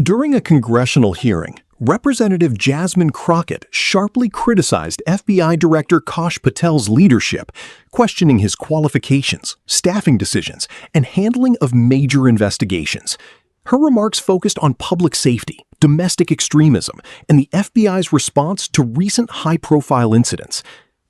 During a congressional hearing, Representative Jasmine Crockett sharply criticized FBI Director Kash Patel's leadership, questioning his qualifications, staffing decisions, and handling of major investigations. Her remarks focused on public safety, domestic extremism, and the FBI's response to recent high-profile incidents.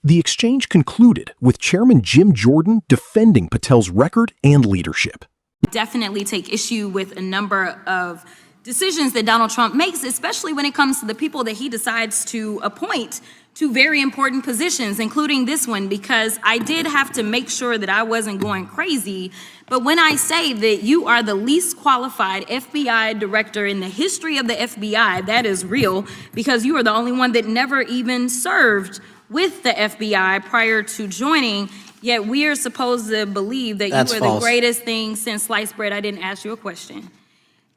The exchange concluded with Chairman Jim Jordan defending Patel's record and leadership. Definitely take issue with a number of decisions that Donald Trump makes, especially when it comes to the people that he decides to appoint to very important positions, including this one, because I did have to make sure that I wasn't going crazy. But when I say that you are the least qualified FBI director in the history of the FBI, that is real, because you are the only one that never even served with the FBI prior to joining, yet we are supposed to believe that That's you are false. the greatest thing since sliced bread. I didn't ask you a question.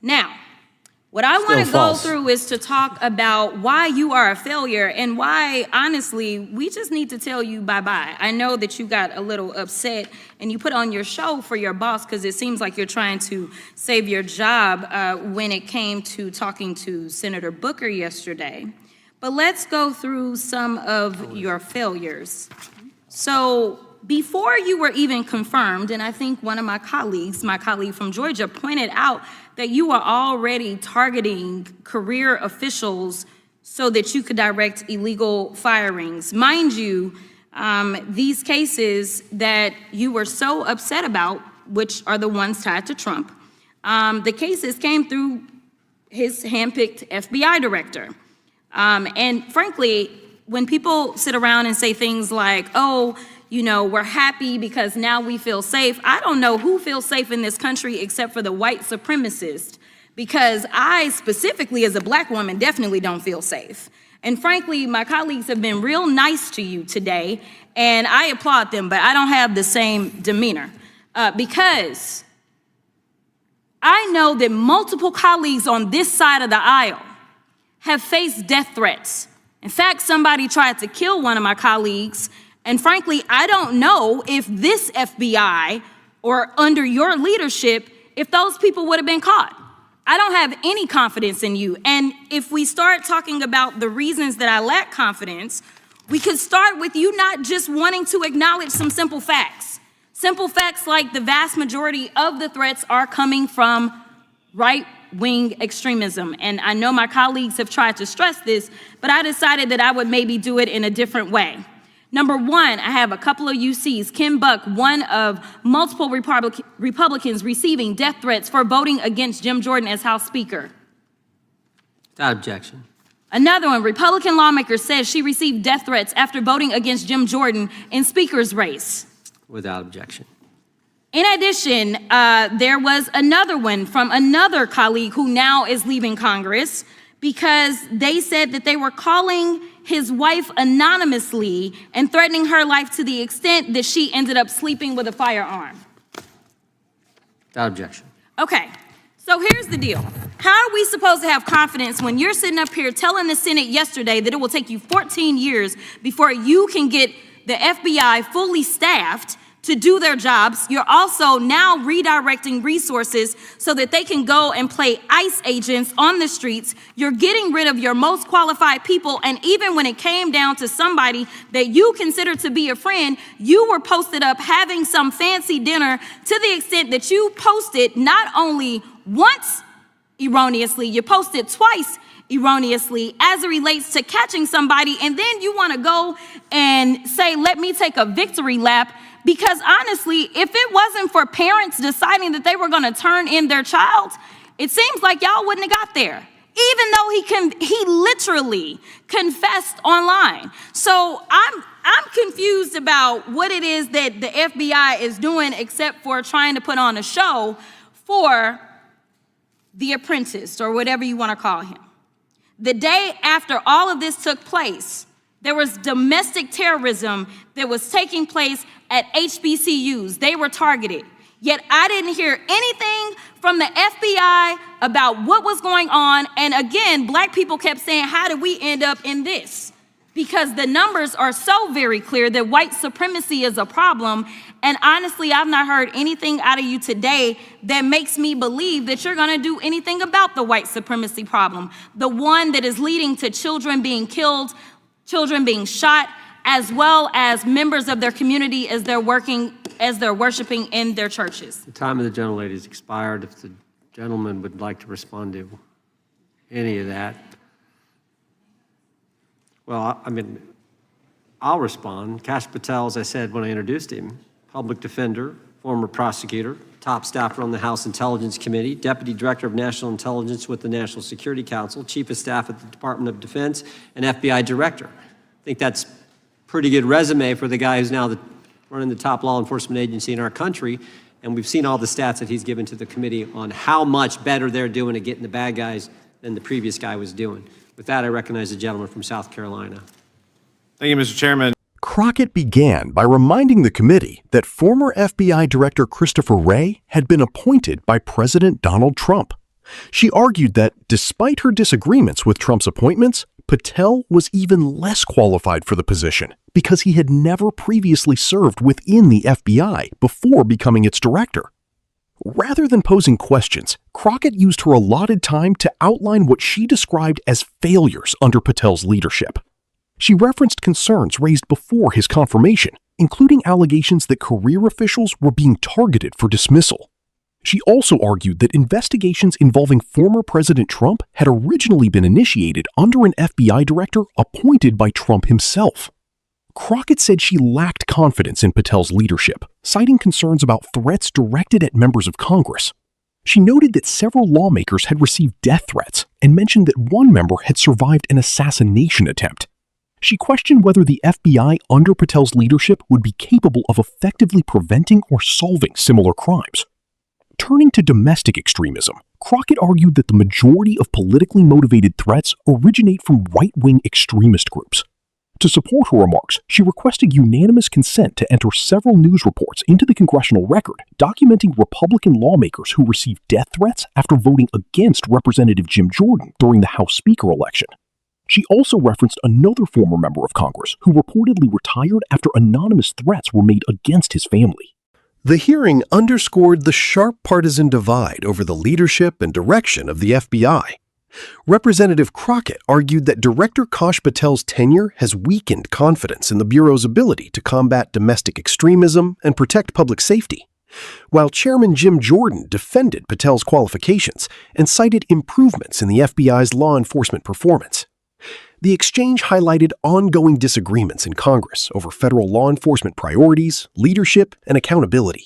Now, what I want to go false. through is to talk about why you are a failure and why, honestly, we just need to tell you bye-bye. I know that you got a little upset and you put on your show for your boss because it seems like you're trying to save your job when it came to talking to Senator Booker yesterday. But let's go through some of your failures. So before you were even confirmed, and I think one of my colleague from Georgia, pointed out that you were already targeting career officials so that you could direct illegal firings. Mind you, these cases that you were so upset about, which are the ones tied to Trump, the cases came through his handpicked FBI director. And frankly, when people sit around and say things like, oh, you know, we're happy because now we feel safe. I don't know who feels safe in this country except for the white supremacists, because I specifically as a black woman definitely don't feel safe. And frankly, my colleagues have been real nice to you today, and I applaud them, but I don't have the same demeanor because I know that multiple colleagues on this side of the aisle have faced death threats. In fact, somebody tried to kill one of my colleagues. And frankly, I don't know if this FBI or under your leadership, if those people would have been caught. I don't have any confidence in you. And if we start talking about the reasons that I lack confidence, we could start with you not just wanting to acknowledge some simple facts. Simple facts like the vast majority of the threats are coming from right-wing extremism. And I know my colleagues have tried to stress this, but I decided that I would maybe do it in a different way. Number one, I have a couple of UCs. Kim Buck, one of multiple Republicans receiving death threats for voting against Jim Jordan as House Speaker. Without objection. Another one, Republican lawmaker says she received death threats after voting against Jim Jordan in Speaker's race. Without objection. In addition, there was another one from another colleague who now is leaving Congress because they said that they were calling his wife anonymously and threatening her life to the extent that she ended up sleeping with a firearm. Without objection. Okay, so here's the deal. How are we supposed to have confidence when you're sitting up here telling the Senate yesterday that it will take you 14 years before you can get the FBI fully staffed to do their jobs? You're also now redirecting resources so that they can go and play ICE agents on the streets. You're getting rid of your most qualified people. And even when it came down to somebody that you consider to be a friend, you were posted up having some fancy dinner to the extent that you posted not only once erroneously, you posted twice erroneously as it relates to catching somebody. And then you want to go and say, let me take a victory lap. Because honestly, if it wasn't for parents deciding that they were going to turn in their child, it seems like y'all wouldn't have got there, even though he literally confessed online. So I'm confused about what it is that the FBI is doing except for trying to put on a show for the apprentice or whatever you want to call him. The day after all of this took place, there was domestic terrorism that was taking place at HBCUs. They were targeted. Yet I didn't hear anything from the FBI about what was going on. And again, black people kept saying, how did we end up in this? because the numbers are so very clear that white supremacy is a problem. And honestly, I've not heard anything out of you today that makes me believe that you're gonna do anything about the white supremacy problem, the one that is leading to children being killed, children being shot, as well as members of their community as they're worshiping in their churches. The time of the gentlelady has expired. If the gentleman would like to respond to any of that. Well, I mean, I'll respond. Kash Patel, as I said when I introduced him, public defender, former prosecutor, top staffer on the House Intelligence Committee, Deputy Director of National Intelligence with the National Security Council, Chief of Staff at the Department of Defense, and FBI Director. I think that's a pretty good resume for the guy who's now running the top law enforcement agency in our country. And we've seen all the stats that he's given to the committee on how much better they're doing at getting the bad guys than the previous guy was doing. With that, I recognize the gentleman from South Carolina. Thank you, Mr. Chairman. Crockett began by reminding the committee that former FBI Director Christopher Wray had been appointed by President Donald Trump. She argued that, despite her disagreements with Trump's appointments, Patel was even less qualified for the position because he had never previously served within the FBI before becoming its director. Rather than posing questions, Crockett used her allotted time to outline what she described as failures under Patel's leadership. She referenced concerns raised before his confirmation, including allegations that career officials were being targeted for dismissal. She also argued that investigations involving former President Trump had originally been initiated under an FBI director appointed by Trump himself. Crockett said she lacked confidence in Patel's leadership, citing concerns about threats directed at members of Congress. She noted that several lawmakers had received death threats and mentioned that one member had survived an assassination attempt. She questioned whether the FBI under Patel's leadership would be capable of effectively preventing or solving similar crimes. Turning to domestic extremism, Crockett argued that the majority of politically motivated threats originate from right-wing extremist groups. To support her remarks, she requested unanimous consent to enter several news reports into the congressional record documenting Republican lawmakers who received death threats after voting against Representative Jim Jordan during the House Speaker election. She also referenced another former member of Congress who reportedly retired after anonymous threats were made against his family. The hearing underscored the sharp partisan divide over the leadership and direction of the FBI. Representative Crockett argued that Director Kash Patel's tenure has weakened confidence in the Bureau's ability to combat domestic extremism and protect public safety, while Chairman Jim Jordan defended Patel's qualifications and cited improvements in the FBI's law enforcement performance. The exchange highlighted ongoing disagreements in Congress over federal law enforcement priorities, leadership, and accountability.